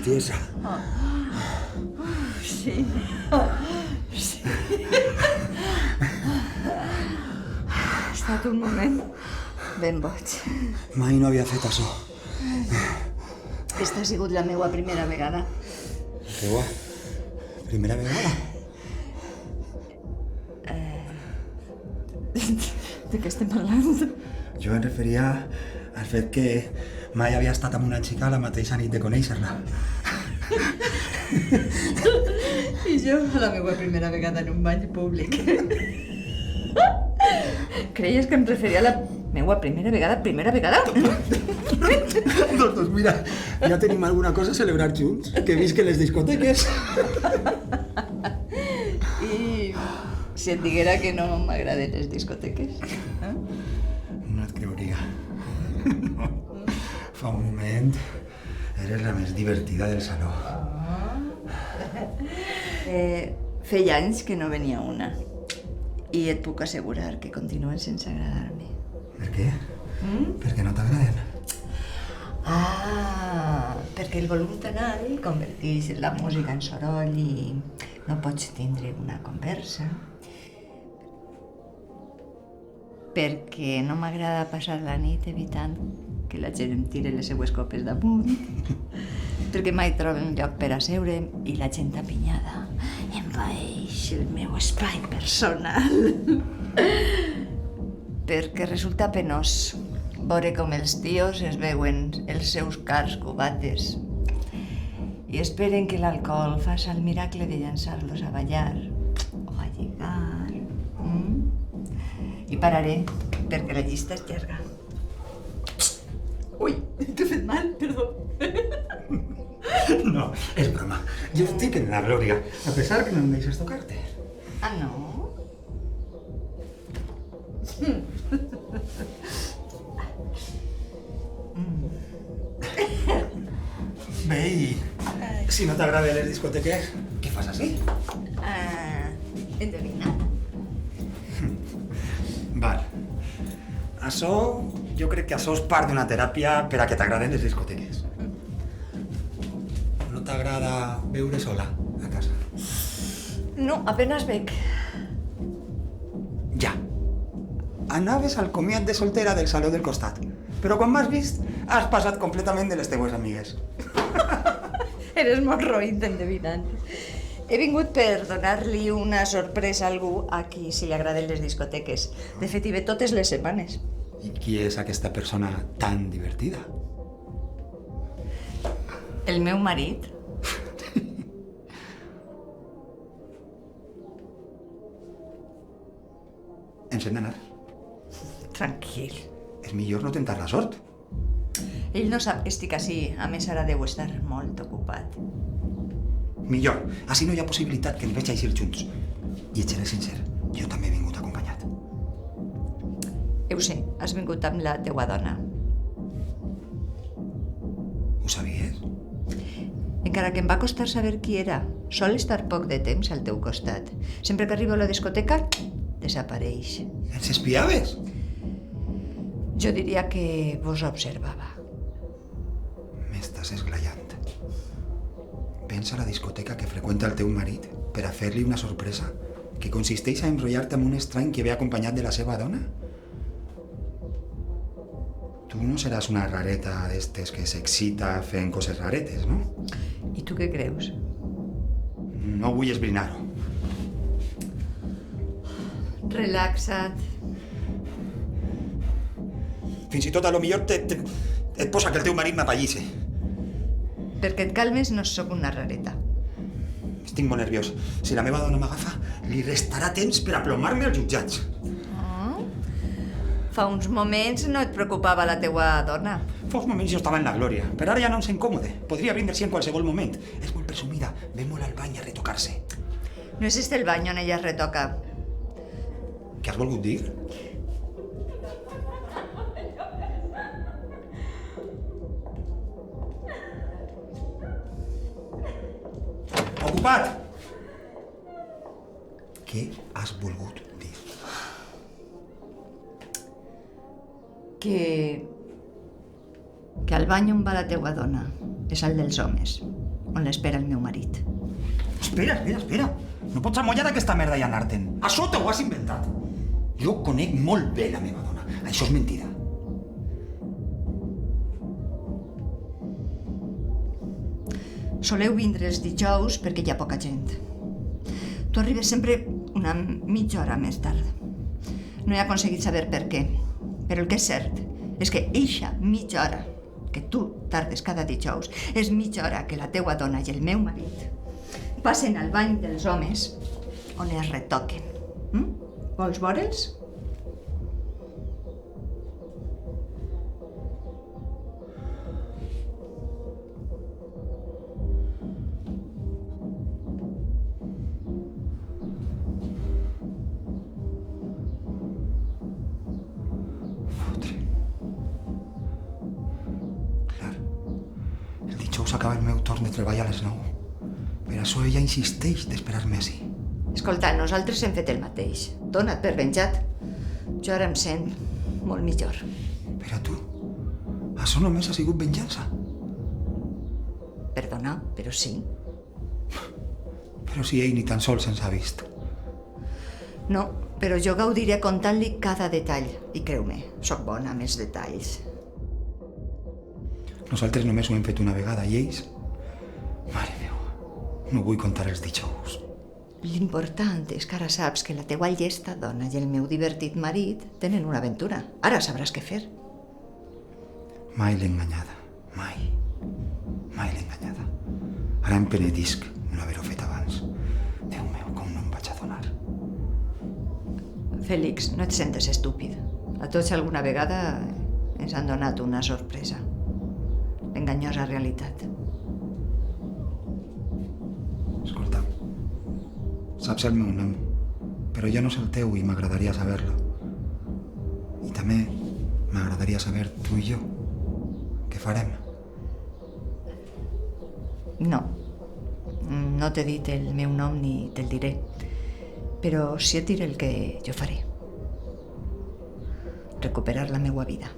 tiesa. Sí. Sí. Ha estat un moment ben boig. Mai no havia fet això. Aquesta ha sigut la meva primera vegada. Teua primera vegada? De què estem parlant? Jo em referia al fet que mai havia estat amb una xica la mateixa nit de conèixer-la. I jo, la meva primera vegada en un bany públic. Creies que em referia a la meva primera vegada? Doncs mira, ja tenim alguna cosa a celebrar junts, que visquen les discoteques. I si et diguera que no m'agraden les discoteques? No et creuria. No. Fa un moment eres la més divertida del saló. Feia anys que no venia una. I et puc assegurar que continuen sense agradar-me. Per què? Perquè no t'agraden. Perquè el volum tan alt converteix la música en soroll i no pots tindre una conversa. Perquè no m'agrada passar la nit evitant que la gent em tire les seues copes damunt. Perquè mai trobo un lloc per asseure i la gent apinyada envaeix el meu espai personal. Perquè resulta penós veure com els tios es veuen els seus cars cubates i esperen que l'alcohol faci el miracle de llançar-los a ballar o a lligar. I pararé, perquè la llista és llarga. Ui, t'he fet mal, perdó. No, és broma. Jo estic en la glòria, a pesar que no em deixes tocar-te. Ah, no? Bé, i si no t'agraden les discoteques, què fas així? Endevinat. Val. Això, jo crec que això és part d'una teràpia per a que t'agraden les discoteques. No t'agrada veure sola a casa? No, apenas bec. Ja. Anaves al comiat de soltera del saló del costat, però quan m'has vist has passat completament de les teues amigues. Eres molt roït d'endevinant. He vingut per donar-li una sorpresa a algú a qui si li agraden les discoteques. De fet, hi ve totes les setmanes. I qui és aquesta persona tan divertida? El meu marit. Ens hem d'anar. Tranquil. És millor no tentar la sort. Ell no sap que estic ací. A més, ara deu estar molt ocupat. Millor. Així no hi ha possibilitat que ens veig eixir junts. I et seré sincer, jo també he vingut acompanyat. Ho sé, has vingut amb la teua dona. Ho sabies? Encara que em va costar saber qui era, sol estar poc de temps al teu costat. Sempre que arribo a la discoteca, desapareix. Ens espiaves? Jo diria que vos observava. M'estàs esglaiant. Pensa a la discoteca que freqüenta el teu marit per a fer-li una sorpresa que consisteix a enrotllar-te amb un estrany que ve acompanyat de la seva dona? Tu no seràs una rareta d'estes que s'excita fent coses raretes, no? I tu què creus? No vull esbrinar-ho. Relaxa't. Fins i tot a lo millor et posa que el teu marit m'apallisse. Perquè et calmes no sóc una rareta. Estic molt nerviós. Si la meva dona m'agafa, li restarà temps per aplomar-me als jutjats. Fa uns moments no et preocupava la teua dona. Fa uns moments jo estava en la glòria, però ara ja no em sent còmode. Podria brindar-s'hi en qualsevol moment. És molt presumida, ve molt al bany a retocar-se. No és el bany on ella es retoca. Què has volgut dir? Ocupat! Què has volgut dir? Que el bany on va la teua dona és el dels homes. on l'espera el meu marit. Espera. No pots amollar aquesta merda i anar-te'n. Això t'ho has inventat. Jo conec molt bé la meva dona. Això és mentida. Soleu vindre els dijous perquè hi ha poca gent. Tu arribes sempre una mitja hora més tard. No he aconseguit saber per què, però el que és cert és que eixa mitja hora que tu tardes cada dijous és mitja hora que la teua dona i el meu marit passen al bany dels homes on es retoquen. Vols veure'ls? S'acaba el meu torn de treball a les 9. Per això ella insisteix d'esperar-me així. Escolta, nosaltres hem fet el mateix. Dona't per venjat. Jo ara em sent molt millor. Però tu, això només ha sigut venjança. Perdona, però sí. Però si ell ni tan sols ens ha vist. No, però jo gaudiré contant-li cada detall. I creu-me, sóc bona amb els detalls. Nosaltres només ho hem fet una vegada i ells... Mare meva, no vull contar els dijous. L'important és que ara saps que la teua llesta dona i el meu divertit marit tenen una aventura. Ara sabràs què fer. Mai l'he enganyada, mai. Mai l'he enganyada. Ara em penedisc no haver-ho fet abans. Déu meu, com no em vaig adonar. Fèlix, no et sentes estúpid. A tots alguna vegada ens han donat una sorpresa. L'enganyosa realitat. Escolta, saps el meu nom, però ja no és el teu i m'agradaria saber-lo. I també m'agradaria saber tu i jo. Què farem? No t'he dit el meu nom ni te'l diré, però sí et diré el que jo faré. Recuperar la meua vida.